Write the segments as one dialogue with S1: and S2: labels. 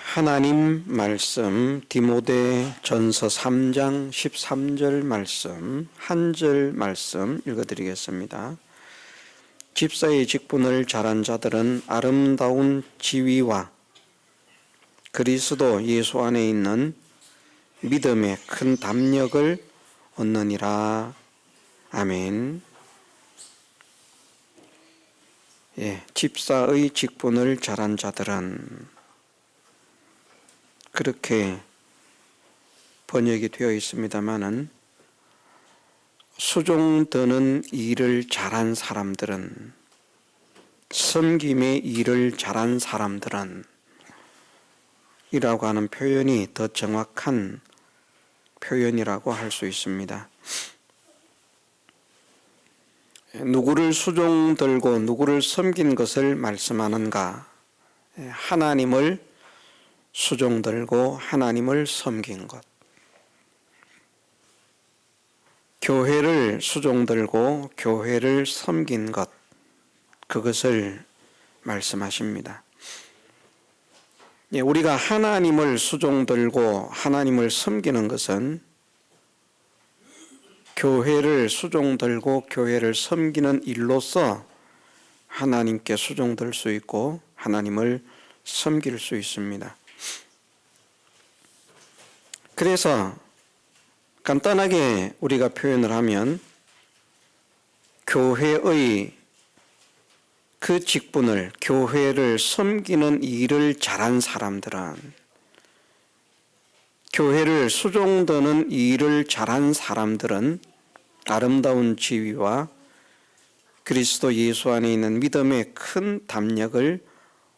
S1: 하나님 말씀 디모데 전서 3장 13절 말씀 한 절 말씀 읽어드리겠습니다. 집사의 직분을 잘한 자들은 아름다운 지위와 그리스도 예수 안에 있는 믿음의 큰 담력을 얻느니라. 아멘. 집사의 직분을 잘한 자들은 그렇게 번역이 되어 있습니다마는 수종드는 일을 잘한 사람들은, 섬김의 일을 잘한 사람들은 이라고 하는 표현이 더 정확한 표현이라고 할 수 있습니다. 누구를 수종들고 누구를 섬긴 것을 말씀하는가? 하나님을 수종들고 하나님을 섬긴 것, 교회를 수종들고 교회를 섬긴 것, 그것을 말씀하십니다. 우리가 하나님을 수종들고 하나님을 섬기는 것은 교회를 수종들고 교회를 섬기는 일로서 하나님께 수종들 수 있고 하나님을 섬길 수 있습니다. 그래서 간단하게 우리가 표현을 하면 교회의 그 직분을, 교회를 섬기는 일을 잘한 사람들은, 교회를 수종드는 일을 잘한 사람들은 아름다운 지위와 그리스도 예수 안에 있는 믿음의 큰 담력을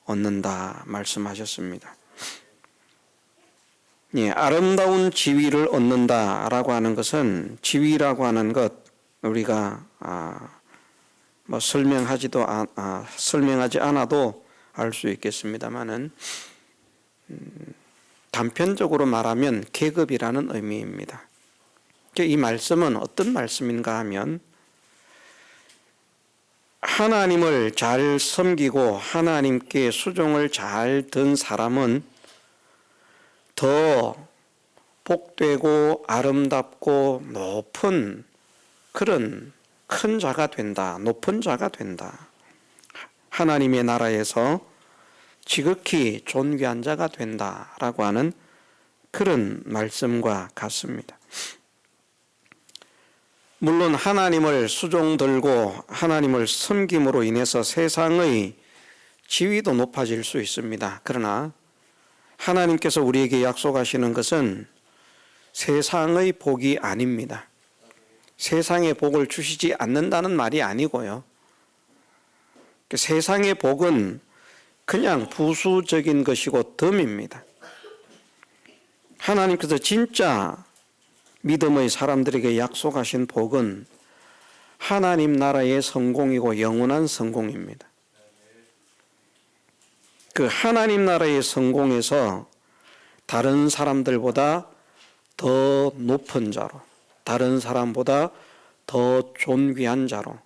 S1: 얻는다 말씀하셨습니다. 아름다운 지위를 얻는다라고 하는 것은, 지위라고 하는 것 우리가 설명하지 않아도 알 수 있겠습니다만은 단편적으로 말하면 계급이라는 의미입니다. 이 말씀은 어떤 말씀인가 하면, 하나님을 잘 섬기고 하나님께 수종을 잘 든 사람은 더 복되고 아름답고 높은 그런 큰 자가 된다, 높은 자가 된다. 하나님의 나라에서 지극히 존귀한 자가 된다라고 하는 그런 말씀과 같습니다. 물론 하나님을 수종들고 하나님을 섬김으로 인해서 세상의 지위도 높아질 수 있습니다. 그러나 하나님께서 우리에게 약속하시는 것은 세상의 복이 아닙니다. 세상의 복을 주시지 않는다는 말이 아니고요. 세상의 복은 그냥 부수적인 것이고 덤입니다. 하나님께서 진짜 믿음의 사람들에게 약속하신 복은 하나님 나라의 성공이고 영원한 성공입니다. 그 하나님 나라의 성공에서 다른 사람들보다 더 높은 자로, 다른 사람보다 더 존귀한 자로,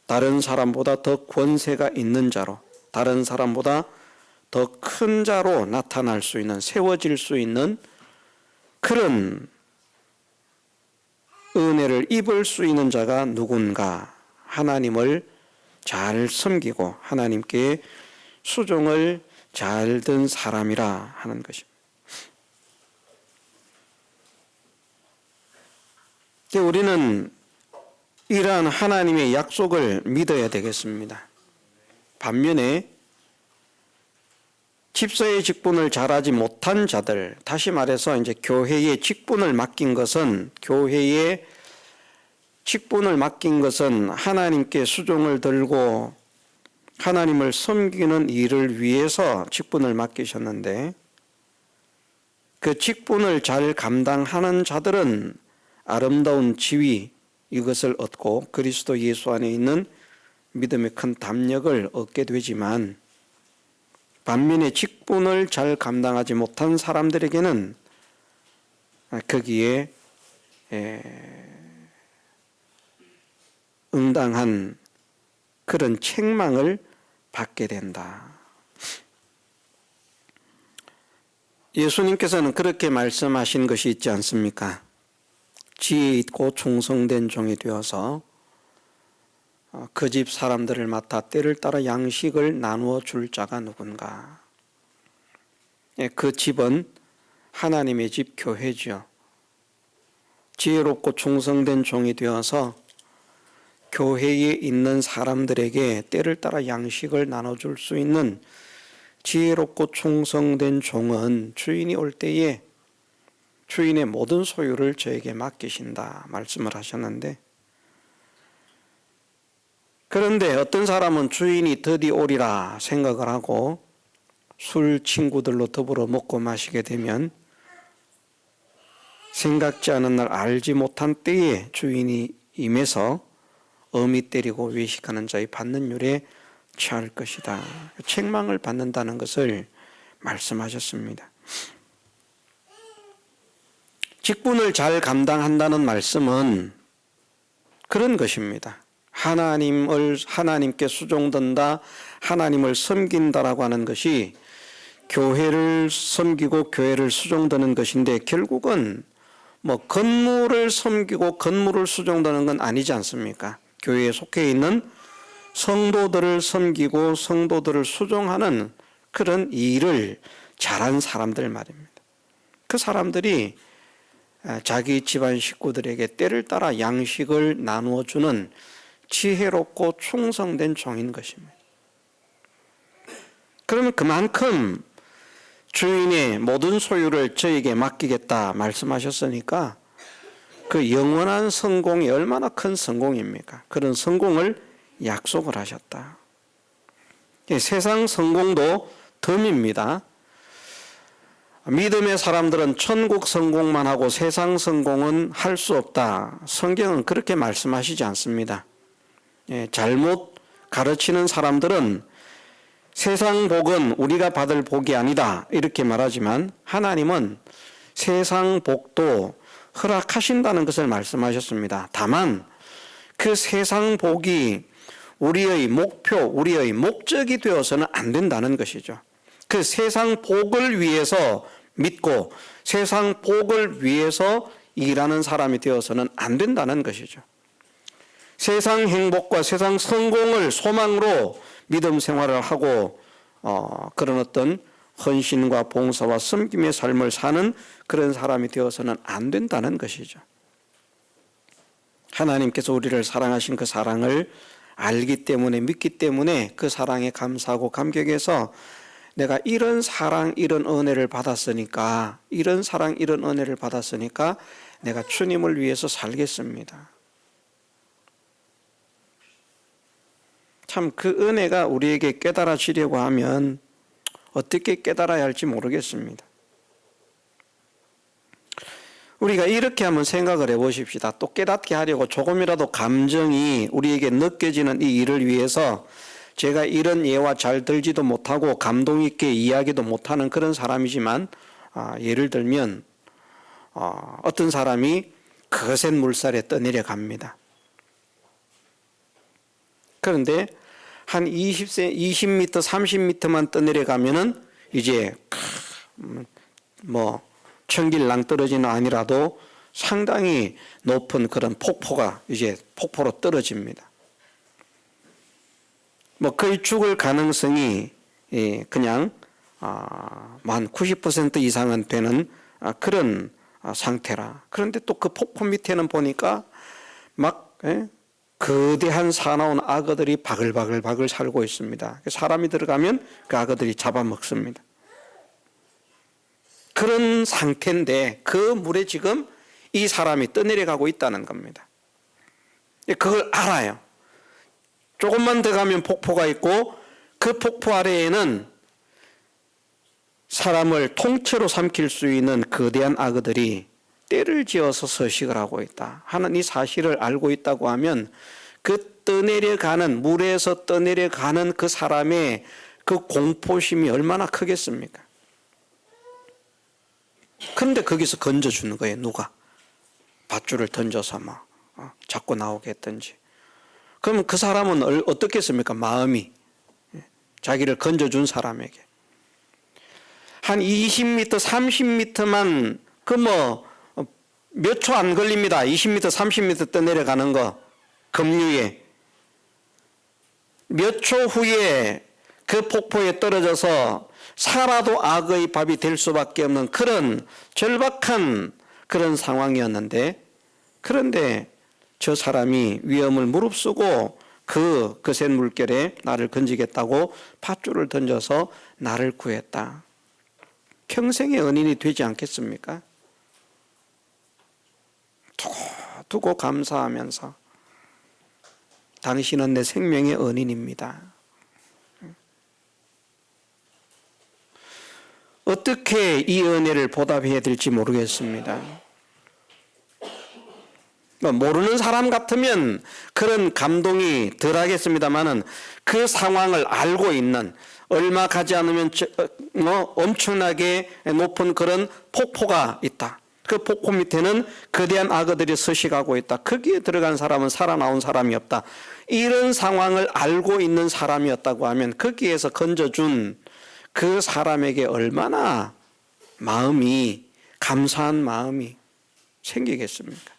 S1: 다른 사람보다 더 권세가 있는 자로, 다른 사람보다 더 큰 자로 나타날 수 있는, 세워질 수 있는 그런 은혜를 입을 수 있는 자가 누군가? 하나님을 잘 섬기고 하나님께 수종을 잘 든 사람이라 하는 것입니다. 우리는 이러한 하나님의 약속을 믿어야 되겠습니다. 반면에 집사의 직분을 잘하지 못한 자들, 다시 말해서 이제 교회의 직분을 맡긴 것은, 교회의 직분을 맡긴 것은 하나님께 수종을 들고 하나님을 섬기는 일을 위해서 직분을 맡기셨는데, 그 직분을 잘 감당하는 자들은 아름다운 지위, 이것을 얻고 그리스도 예수 안에 있는 믿음의 큰 담력을 얻게 되지만, 반면에 직분을 잘 감당하지 못한 사람들에게는 거기에 응당한 그런 책망을 받게 된다. 예수님께서는 그렇게 말씀하신 것이 있지 않습니까? 지혜 있고 충성된 종이 되어서 그 집 사람들을 맡아 때를 따라 양식을 나누어 줄 자가 누군가. 그 집은 하나님의 집 교회죠. 지혜롭고 충성된 종이 되어서 교회에 있는 사람들에게 때를 따라 양식을 나눠줄 수 있는 지혜롭고 충성된 종은 주인이 올 때에 주인의 모든 소유를 저에게 맡기신다 말씀을 하셨는데, 그런데 어떤 사람은 주인이 드디 오리라 생각을 하고 술 친구들로 더불어 먹고 마시게 되면 생각지 않은 날 알지 못한 때에 주인이 임해서 어미 때리고 외식하는 자의 받는 율에 취할 것이다. 책망을 받는다는 것을 말씀하셨습니다. 직분을 잘 감당한다는 말씀은 그런 것입니다. 하나님께 수종된다, 하나님을 섬긴다라고 하는 것이 교회를 섬기고 교회를 수종드는 것인데, 결국은 건물을 섬기고 건물을 수종드는 건 아니지 않습니까? 교회에 속해 있는 성도들을 섬기고 성도들을 수종하는 그런 일을 잘한 사람들 말입니다. 그 사람들이 자기 집안 식구들에게 때를 따라 양식을 나누어 주는 지혜롭고 충성된 종인 것입니다. 그러면 그만큼 주인의 모든 소유를 저에게 맡기겠다 말씀하셨으니까 그 영원한 성공이 얼마나 큰 성공입니까? 그런 성공을 약속을 하셨다. 세상 성공도 덤입니다. 믿음의 사람들은 천국 성공만 하고 세상 성공은 할 수 없다. 성경은 그렇게 말씀하시지 않습니다. 잘못 가르치는 사람들은 세상 복은 우리가 받을 복이 아니다 이렇게 말하지만, 하나님은 세상 복도 허락하신다는 것을 말씀하셨습니다. 다만 그 세상 복이 우리의 목표, 우리의 목적이 되어서는 안 된다는 것이죠. 그 세상 복을 위해서 믿고 세상 복을 위해서 일하는 사람이 되어서는 안 된다는 것이죠. 세상 행복과 세상 성공을 소망으로 믿음 생활을 하고 그런 어떤 헌신과 봉사와 섬김의 삶을 사는 그런 사람이 되어서는 안 된다는 것이죠. 하나님께서 우리를 사랑하신 그 사랑을 알기 때문에, 믿기 때문에 그 사랑에 감사하고 감격해서 내가 이런 사랑, 이런 은혜를 받았으니까, 이런 사랑, 이런 은혜를 받았으니까 내가 주님을 위해서 살겠습니다. 참 그 은혜가 우리에게 깨달아지려고 하면 어떻게 깨달아야 할지 모르겠습니다. 우리가 이렇게 한번 생각을 해보십시다. 또 깨닫게 하려고 조금이라도 감정이 우리에게 느껴지는 이 일을 위해서 제가 이런 예와 잘 들지도 못하고 감동 있게 이야기도 못하는 그런 사람이지만, 예를 들면 어떤 사람이 거센 물살에 떠내려 갑니다. 그런데 한 20m, 30m만 떠내려 가면은 이제 천길랑 떨어지는 아니라도 상당히 높은 그런 폭포가 이제 폭포로 떨어집니다. 거의 죽을 가능성이 그냥 한 90% 이상은 되는 그런 상태라. 그런데 또 그 폭포 밑에는 보니까 거대한 사나운 악어들이 바글바글 살고 있습니다. 사람이 들어가면 그 악어들이 잡아먹습니다. 그런 상태인데 그 물에 지금 이 사람이 떠내려가고 있다는 겁니다. 그걸 알아요. 조금만 더 가면 폭포가 있고 그 폭포 아래에는 사람을 통째로 삼킬 수 있는 거대한 악어들이 떼를 지어서 서식을 하고 있다 하는 이 사실을 알고 있다고 하면, 그 떠내려가는, 물에서 떠내려가는 그 사람의 그 공포심이 얼마나 크겠습니까? 그런데 거기서 건져주는 거예요. 누가? 밧줄을 던져서 잡고 나오게 했든지. 그러면 그 사람은 어떻겠습니까? 마음이, 자기를 건져준 사람에게. 한 20m, 30m만 몇 초 안 걸립니다. 20m, 30m 떠내려가는 거 급류에 몇 초 후에 그 폭포에 떨어져서 살아도 악의 밥이 될 수밖에 없는 그런 절박한 그런 상황이었는데, 그런데 저 사람이 위험을 무릅쓰고 그 거센 물결에 나를 건지겠다고 밧줄을 던져서 나를 구했다. 평생의 은인이 되지 않겠습니까? 두고 감사하면서 당신은 내 생명의 은인입니다. 어떻게 이 은혜를 보답해야 될지 모르겠습니다. 모르는 사람 같으면 그런 감동이 덜하겠습니다만은 그 상황을 알고 있는, 얼마 가지 않으면 엄청나게 높은 그런 폭포가 있다. 그 폭포 밑에는 거대한 악어들이 서식하고 있다. 거기에 들어간 사람은 살아나온 사람이 없다. 이런 상황을 알고 있는 사람이었다고 하면 거기에서 건져준 그 사람에게 얼마나 감사한 마음이 생기겠습니까?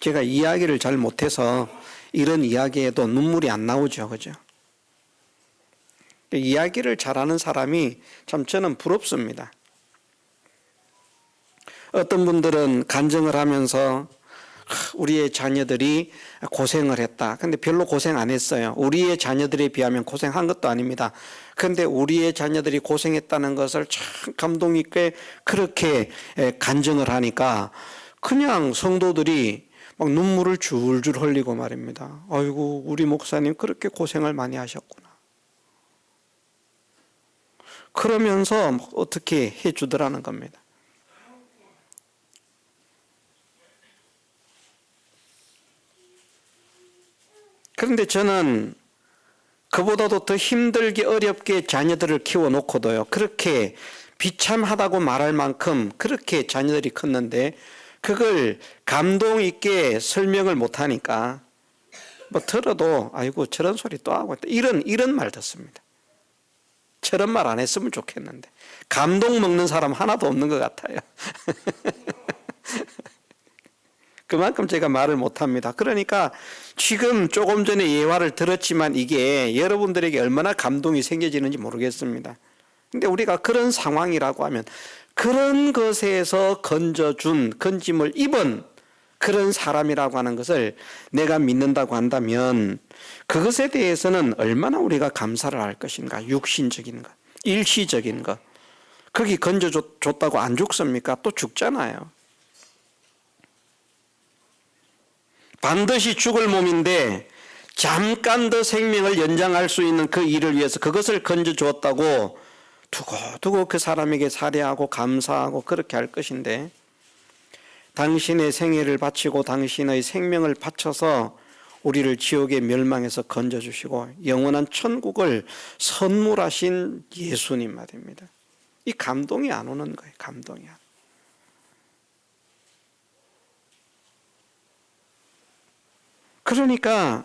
S1: 제가 이야기를 잘 못해서 이런 이야기에도 눈물이 안 나오죠. 그죠? 이야기를 잘하는 사람이 참 저는 부럽습니다. 어떤 분들은 간증을 하면서 우리의 자녀들이 고생을 했다. 근데 별로 고생 안 했어요. 우리의 자녀들에 비하면 고생한 것도 아닙니다. 그런데 우리의 자녀들이 고생했다는 것을 참 감동 있게 그렇게 간증을 하니까 그냥 성도들이 막 눈물을 줄줄 흘리고 말입니다. 아이고, 우리 목사님 그렇게 고생을 많이 하셨구나. 그러면서 어떻게 해주더라는 겁니다. 그런데 저는 그보다도 더 힘들게 어렵게 자녀들을 키워놓고도요, 그렇게 비참하다고 말할 만큼 그렇게 자녀들이 컸는데 그걸 감동 있게 설명을 못하니까 들어도 아이고 저런 소리 또 하고 있다, 이런 말 듣습니다. 저런 말 안 했으면 좋겠는데 감동 먹는 사람 하나도 없는 것 같아요. 그만큼 제가 말을 못합니다. 그러니까 지금 조금 전에 예화를 들었지만 이게 여러분들에게 얼마나 감동이 생겨지는지 모르겠습니다. 근데 우리가 그런 상황이라고 하면 그런 것에서 건짐을 입은 그런 사람이라고 하는 것을 내가 믿는다고 한다면 그것에 대해서는 얼마나 우리가 감사를 할 것인가. 육신적인 것, 일시적인 것. 거기 건져줬다고 안 죽습니까? 또 죽잖아요. 반드시 죽을 몸인데 잠깐 더 생명을 연장할 수 있는 그 일을 위해서 그것을 건져주었다고 두고 그 사람에게 살해하고 감사하고 그렇게 할 것인데, 당신의 생애를 바치고 당신의 생명을 바쳐서 우리를 지옥의 멸망에서 건져주시고 영원한 천국을 선물하신 예수님 말입니다. 이 감동이 안 오는 거예요. 감동이 안. 그러니까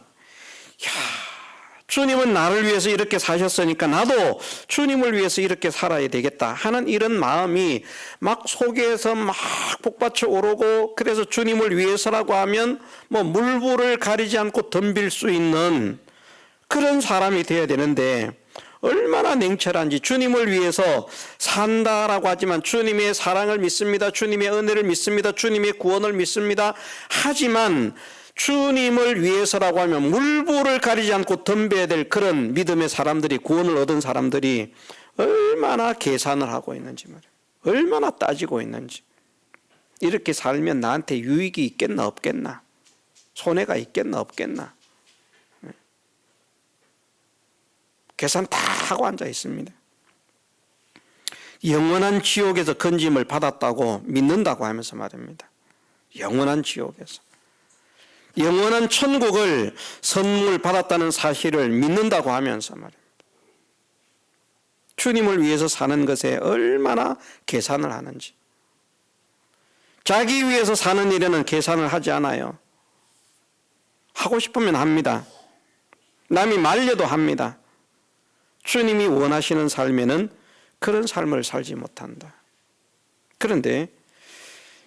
S1: 주님은 나를 위해서 이렇게 사셨으니까 나도 주님을 위해서 이렇게 살아야 되겠다 하는 이런 마음이 막 속에서 막 복받쳐 오르고, 그래서 주님을 위해서라고 하면 물불을 가리지 않고 덤빌 수 있는 그런 사람이 되어야 되는데, 얼마나 냉철한지. 주님을 위해서 산다라고 하지만 주님의 사랑을 믿습니다, 주님의 은혜를 믿습니다, 주님의 구원을 믿습니다 하지만 주님을 위해서라고 하면 물불을 가리지 않고 덤벼야 될 그런 믿음의 사람들이, 구원을 얻은 사람들이 얼마나 계산을 하고 있는지 말이에요. 얼마나 따지고 있는지. 이렇게 살면 나한테 유익이 있겠나 없겠나, 손해가 있겠나 없겠나, 계산 다 하고 앉아 있습니다. 영원한 지옥에서 건짐을 받았다고 믿는다고 하면서 말입니다. 영원한 지옥에서 영원한 천국을 선물 받았다는 사실을 믿는다고 하면서 말입니다. 주님을 위해서 사는 것에 얼마나 계산을 하는지. 자기 위해서 사는 일에는 계산을 하지 않아요. 하고 싶으면 합니다. 남이 말려도 합니다. 주님이 원하시는 삶에는 그런 삶을 살지 못한다. 그런데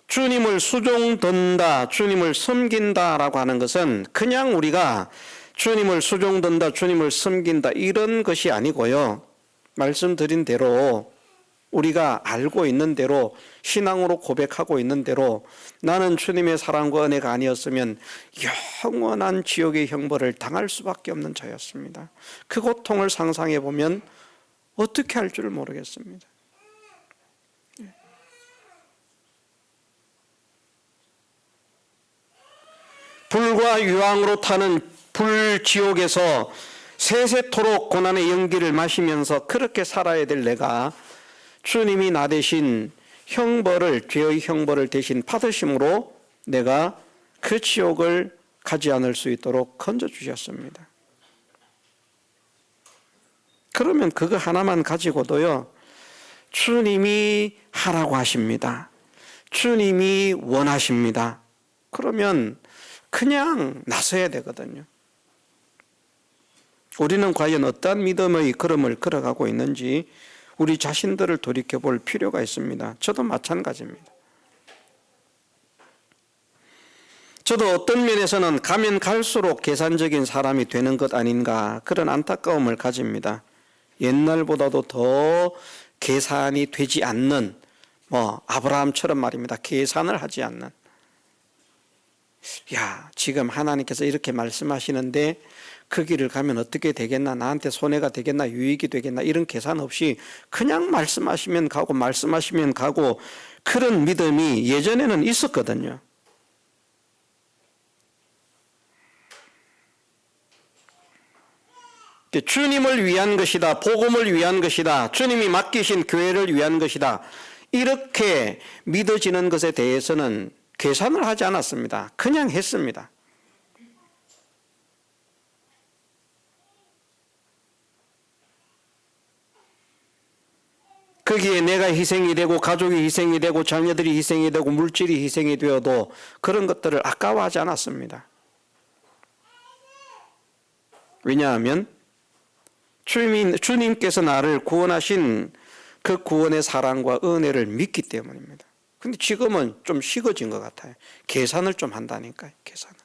S1: 주님을 수종든다, 주님을 섬긴다라고 하는 것은 그냥 우리가 주님을 수종든다, 주님을 섬긴다 이런 것이 아니고요. 말씀드린 대로 우리가 알고 있는 대로 신앙으로 고백하고 있는 대로 나는 주님의 사랑과 은혜가 아니었으면 영원한 지옥의 형벌을 당할 수밖에 없는 자였습니다. 그 고통을 상상해 보면 어떻게 할 줄 모르겠습니다. 불과 유황으로 타는 불지옥에서 세세토록 고난의 연기를 마시면서 그렇게 살아야 될 내가 주님이 나 대신 형벌을, 죄의 형벌을 대신 받으심으로 내가 그 지옥을 가지 않을 수 있도록 건져주셨습니다. 그러면 그거 하나만 가지고도요, 주님이 하라고 하십니다. 주님이 원하십니다. 그러면 그냥 나서야 되거든요. 우리는 과연 어떠한 믿음의 걸음을 걸어가고 있는지 우리 자신들을 돌이켜볼 필요가 있습니다. 저도 마찬가지입니다. 저도 어떤 면에서는 가면 갈수록 계산적인 사람이 되는 것 아닌가 그런 안타까움을 가집니다. 옛날보다도 더 계산이 되지 않는, 아브라함처럼 말입니다. 계산을 하지 않는. 야, 지금 하나님께서 이렇게 말씀하시는데 그 길을 가면 어떻게 되겠나, 나한테 손해가 되겠나, 유익이 되겠나 이런 계산 없이 그냥 말씀하시면 가고 말씀하시면 가고 그런 믿음이 예전에는 있었거든요. 주님을 위한 것이다, 복음을 위한 것이다, 주님이 맡기신 교회를 위한 것이다 이렇게 믿어지는 것에 대해서는 계산을 하지 않았습니다. 그냥 했습니다. 거기에 내가 희생이 되고 가족이 희생이 되고 자녀들이 희생이 되고 물질이 희생이 되어도 그런 것들을 아까워하지 않았습니다. 왜냐하면 주님께서 나를 구원하신 그 구원의 사랑과 은혜를 믿기 때문입니다. 근데 지금은 좀 식어진 것 같아요. 계산을 좀 한다니까요. 계산을.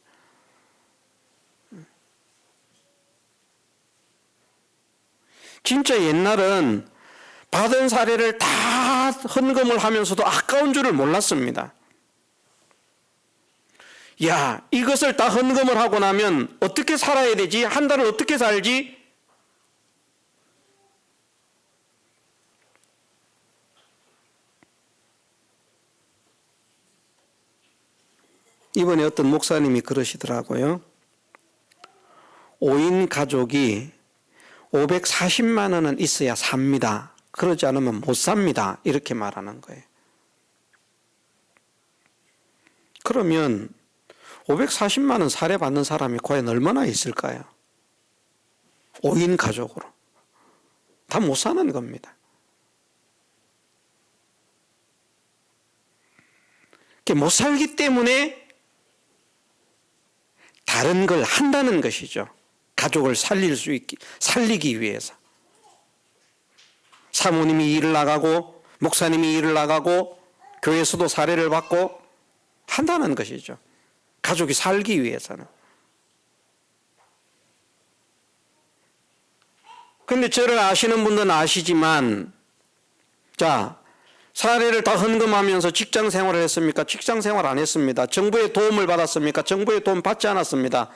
S1: 진짜 옛날은 받은 사례를 다 헌금을 하면서도 아까운 줄을 몰랐습니다. 야, 이것을 다 헌금을 하고 나면 어떻게 살아야 되지? 한 달을 어떻게 살지? 이번에 어떤 목사님이 그러시더라고요. 5인 가족이 540만 원은 있어야 삽니다. 그러지 않으면 못 삽니다. 이렇게 말하는 거예요. 그러면 540만 원 사례받는 사람이 과연 얼마나 있을까요? 5인 가족으로. 다 못 사는 겁니다. 못 살기 때문에 다른 걸 한다는 것이죠. 가족을 살리기 위해서. 사모님이 일을 나가고 목사님이 일을 나가고 교회에서도 사례를 받고 한다는 것이죠. 가족이 살기 위해서는. 그런데 저를 아시는 분들은 아시지만, 자, 사례를 다 헌금하면서 직장 생활을 했습니까? 직장 생활 안 했습니다. 정부의 도움을 받았습니까? 정부의 도움 받지 않았습니다.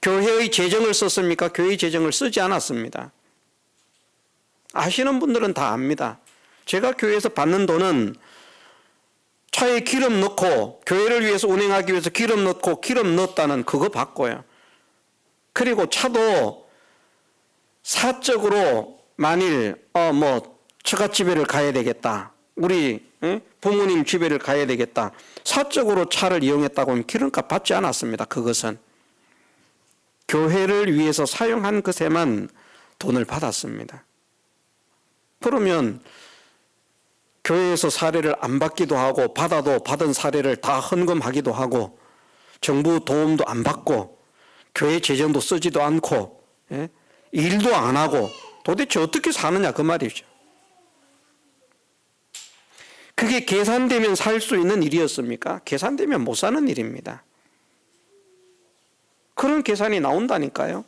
S1: 교회의 재정을 썼습니까? 교회의 재정을 쓰지 않았습니다. 아시는 분들은 다 압니다. 제가 교회에서 받는 돈은 차에 기름 넣고 교회를 위해서 운행하기 위해서 기름 넣고 기름 넣었다는 그거 받고요. 그리고 차도 사적으로 만일 처갓집에를 가야 되겠다. 우리 부모님 집에를 가야 되겠다. 사적으로 차를 이용했다고 하면 기름값 받지 않았습니다. 그것은 교회를 위해서 사용한 것에만 돈을 받았습니다. 그러면 교회에서 사례를 안 받기도 하고 받아도 받은 사례를 다 헌금하기도 하고 정부 도움도 안 받고 교회 재정도 쓰지도 않고 일도 안 하고 도대체 어떻게 사느냐 그 말이죠. 그게 계산되면 살 수 있는 일이었습니까? 계산되면 못 사는 일입니다. 그런 계산이 나온다니까요.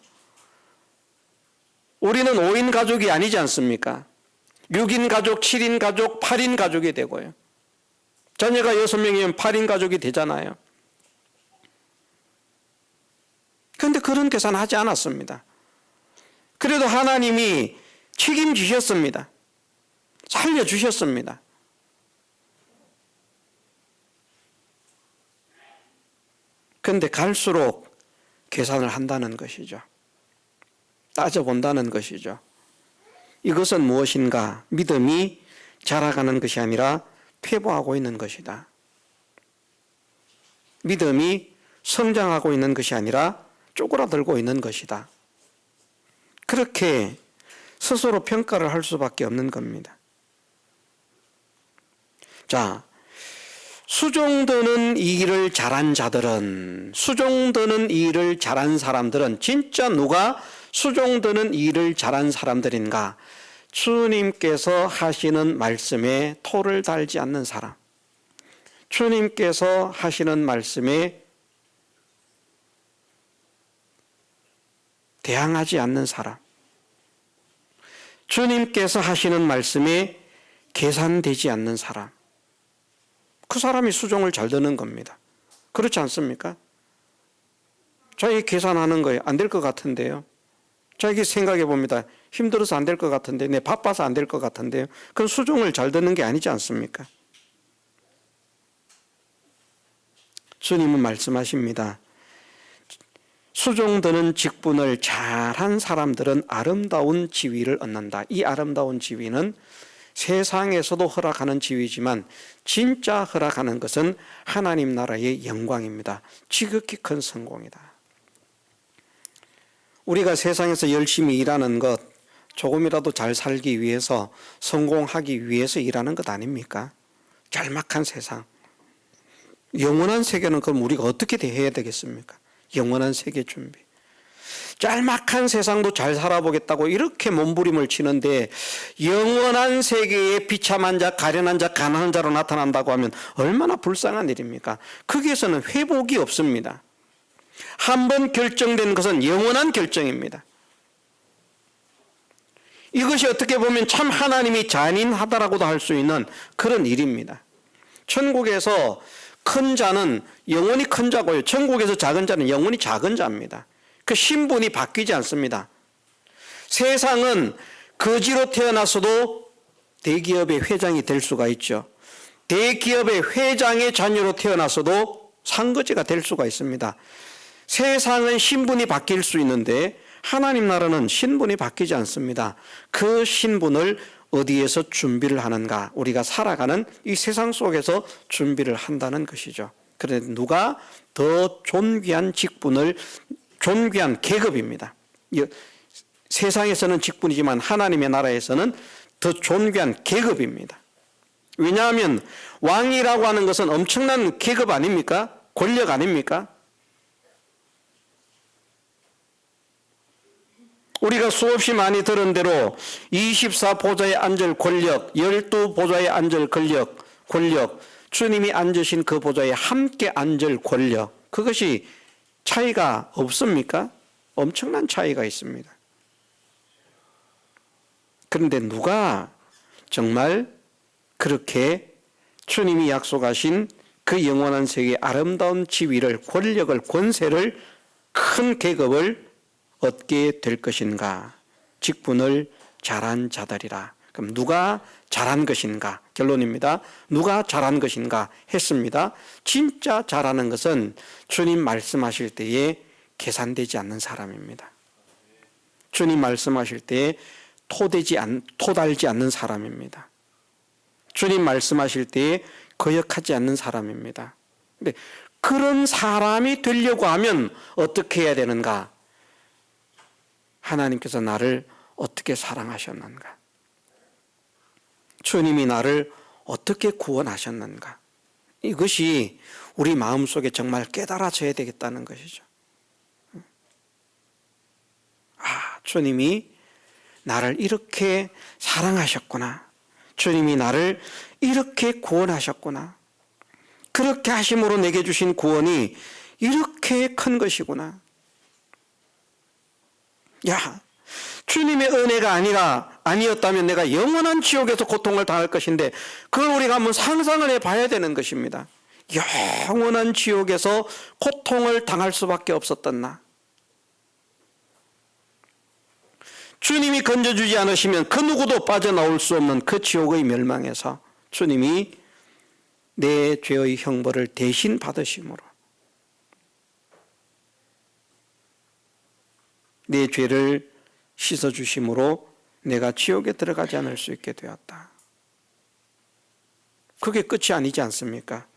S1: 우리는 5인 가족이 아니지 않습니까? 6인 가족, 7인 가족, 8인 가족이 되고요. 자녀가 6명이면 8인 가족이 되잖아요. 그런데 그런 계산 하지 않았습니다. 그래도 하나님이 책임지셨습니다. 살려주셨습니다. 그런데 갈수록 계산을 한다는 것이죠. 따져본다는 것이죠. 이것은 무엇인가? 믿음이 자라가는 것이 아니라 퇴보하고 있는 것이다. 믿음이 성장하고 있는 것이 아니라 쪼그라들고 있는 것이다. 그렇게 스스로 평가를 할 수밖에 없는 겁니다. 자, 수종드는 일을 잘한 자들은, 수종드는 일을 잘한 사람들은 진짜 누가 수종드는 일을 잘한 사람들인가? 주님께서 하시는 말씀에 토를 달지 않는 사람, 주님께서 하시는 말씀에 대항하지 않는 사람, 주님께서 하시는 말씀에 계산되지 않는 사람, 그 사람이 수종을 잘 듣는 겁니다. 그렇지 않습니까? 자기 계산하는 거예요. 안 될 것 같은데요. 자기 생각해 봅니다. 힘들어서 안 될 것 같은데, 내 바빠서 안 될 것 같은데요. 그건 수종을 잘 듣는 게 아니지 않습니까? 주님은 말씀하십니다. 수종드는 직분을 잘한 사람들은 아름다운 지위를 얻는다. 이 아름다운 지위는 세상에서도 허락하는 지위지만 진짜 허락하는 것은 하나님 나라의 영광입니다. 지극히 큰 성공이다. 우리가 세상에서 열심히 일하는 것, 조금이라도 잘 살기 위해서, 성공하기 위해서 일하는 것 아닙니까? 짤막한 세상. 영원한 세계는 그럼 우리가 어떻게 대해야 되겠습니까? 영원한 세계 준비. 짤막한 세상도 잘 살아보겠다고 이렇게 몸부림을 치는데 영원한 세계에 비참한 자, 가련한 자, 가난한 자로 나타난다고 하면 얼마나 불쌍한 일입니까? 거기에서는 회복이 없습니다. 한번 결정된 것은 영원한 결정입니다. 이것이 어떻게 보면 참 하나님이 잔인하다라고도 할 수 있는 그런 일입니다. 천국에서 큰 자는 영원히 큰 자고요. 천국에서 작은 자는 영원히 작은 자입니다. 그 신분이 바뀌지 않습니다. 세상은 거지로 태어났어도 대기업의 회장이 될 수가 있죠. 대기업의 회장의 자녀로 태어났어도 상거지가 될 수가 있습니다. 세상은 신분이 바뀔 수 있는데 하나님 나라는 신분이 바뀌지 않습니다. 그 신분을 어디에서 준비를 하는가? 우리가 살아가는 이 세상 속에서 준비를 한다는 것이죠. 그런데 누가 더 존귀한 직분을, 존귀한 계급입니다. 세상에서는 직분이지만 하나님의 나라에서는 더 존귀한 계급입니다. 왜냐하면 왕이라고 하는 것은 엄청난 계급 아닙니까? 권력 아닙니까? 우리가 수없이 많이 들은 대로 24보좌에 앉을 권력, 12보좌에 앉을 권력, 주님이 앉으신 그 보좌에 함께 앉을 권력, 그것이 차이가 없습니까? 엄청난 차이가 있습니다. 그런데 누가 정말 그렇게 주님이 약속하신 그 영원한 세계의 아름다운 지위를, 권력을, 권세를, 큰 계급을 얻게 될 것인가? 직분을 잘한 자들이라. 그럼 누가 잘한 것인가? 결론입니다. 누가 잘한 것인가 했습니다. 진짜 잘하는 것은 주님 말씀하실 때에 계산되지 않는 사람입니다. 주님 말씀하실 때에 토달지 않는 사람입니다. 주님 말씀하실 때에 거역하지 않는 사람입니다. 근데 그런 사람이 되려고 하면 어떻게 해야 되는가? 하나님께서 나를 어떻게 사랑하셨는가? 주님이 나를 어떻게 구원하셨는가? 이것이 우리 마음속에 정말 깨달아져야 되겠다는 것이죠. 주님이 나를 이렇게 사랑하셨구나. 주님이 나를 이렇게 구원하셨구나. 그렇게 하심으로 내게 주신 구원이 이렇게 큰 것이구나. 야, 주님의 은혜가 아니었다면 내가 영원한 지옥에서 고통을 당할 것인데 그걸 우리가 한번 상상을 해봐야 되는 것입니다. 영원한 지옥에서 고통을 당할 수밖에 없었던 나. 주님이 건져주지 않으시면 그 누구도 빠져나올 수 없는 그 지옥의 멸망에서 주님이 내 죄의 형벌을 대신 받으심으로 내 죄를 씻어주심으로 내가 지옥에 들어가지 않을 수 있게 되었다. 그게 끝이 아니지 않습니까?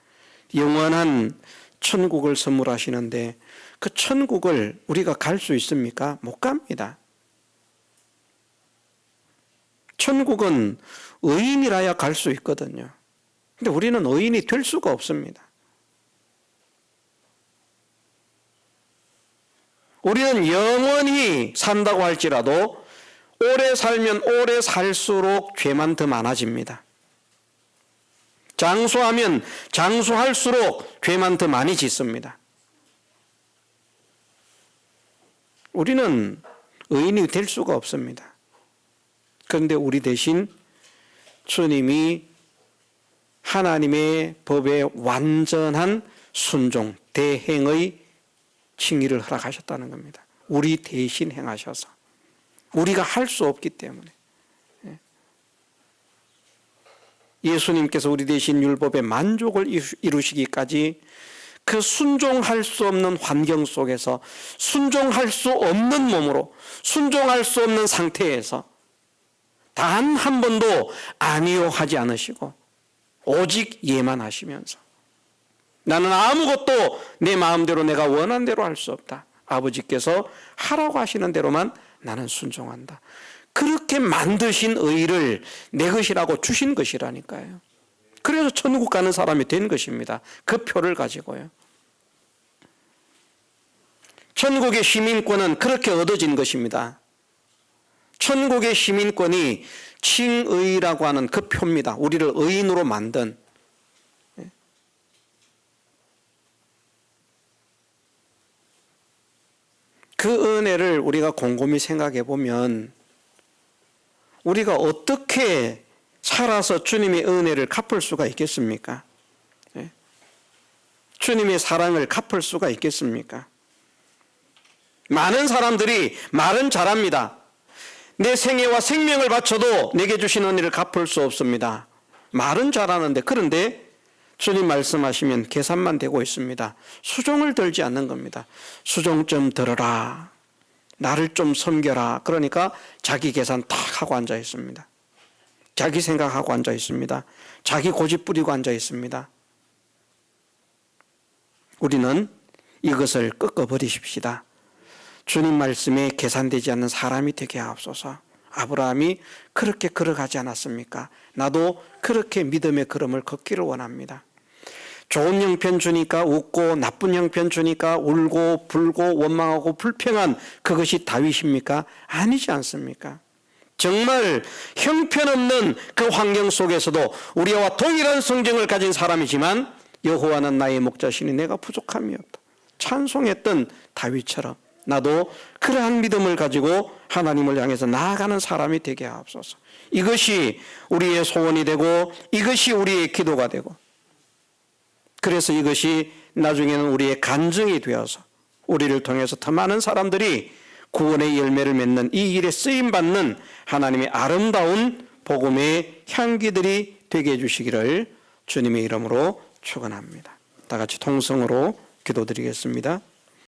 S1: 영원한 천국을 선물하시는데 그 천국을 우리가 갈 수 있습니까? 못 갑니다. 천국은 의인이라야 갈 수 있거든요. 근데 우리는 의인이 될 수가 없습니다. 우리는 영원히 산다고 할지라도 오래 살면 오래 살수록 죄만 더 많아집니다. 장수하면 장수할수록 죄만 더 많이 짓습니다. 우리는 의인이 될 수가 없습니다. 그런데 우리 대신 주님이 하나님의 법에 완전한 순종, 대행의 칭의를 허락하셨다는 겁니다. 우리 대신 행하셔서. 우리가 할 수 없기 때문에. 예수님께서 우리 대신 율법의 만족을 이루시기까지 그 순종할 수 없는 환경 속에서 순종할 수 없는 몸으로 순종할 수 없는 상태에서 단 한 번도 아니요 하지 않으시고 오직 예만 하시면서 나는 아무것도 내 마음대로 내가 원한 대로 할 수 없다. 아버지께서 하라고 하시는 대로만 나는 순종한다. 그렇게 만드신 의를 내 것이라고 주신 것이라니까요. 그래서 천국 가는 사람이 된 것입니다. 그 표를 가지고요. 천국의 시민권은 그렇게 얻어진 것입니다. 천국의 시민권이 칭의라고 하는 그 표입니다. 우리를 의인으로 만든. 그 은혜를 우리가 곰곰이 생각해 보면 우리가 어떻게 살아서 주님의 은혜를 갚을 수가 있겠습니까? 주님의 사랑을 갚을 수가 있겠습니까? 많은 사람들이 말은 잘합니다. 내 생애와 생명을 바쳐도 내게 주신 은혜를 갚을 수 없습니다. 말은 잘하는데 그런데 주님 말씀하시면 계산만 되고 있습니다. 수종을 들지 않는 겁니다. 수종 좀 들어라. 나를 좀 섬겨라. 그러니까 자기 계산 탁 하고 앉아 있습니다. 자기 생각하고 앉아 있습니다. 자기 고집 부리고 앉아 있습니다. 우리는 이것을 꺾어버리십시다. 주님 말씀에 계산되지 않는 사람이 되게 하옵소서. 아브라함이 그렇게 걸어가지 않았습니까? 나도 그렇게 믿음의 걸음을 걷기를 원합니다. 좋은 형편 주니까 웃고 나쁜 형편 주니까 울고 불고 원망하고 불평한 그것이 다윗입니까? 아니지 않습니까? 정말 형편없는 그 환경 속에서도 우리와 동일한 성정을 가진 사람이지만 여호와는 나의 목자시니 내가 부족함이 없다. 찬송했던 다윗처럼 나도 그러한 믿음을 가지고 하나님을 향해서 나아가는 사람이 되게 하옵소서. 이것이 우리의 소원이 되고 이것이 우리의 기도가 되고 그래서 이것이 나중에는 우리의 간증이 되어서 우리를 통해서 더 많은 사람들이 구원의 열매를 맺는 이 일에 쓰임받는 하나님의 아름다운 복음의 향기들이 되게 해주시기를 주님의 이름으로 축원합니다. 다 같이 통성으로 기도드리겠습니다.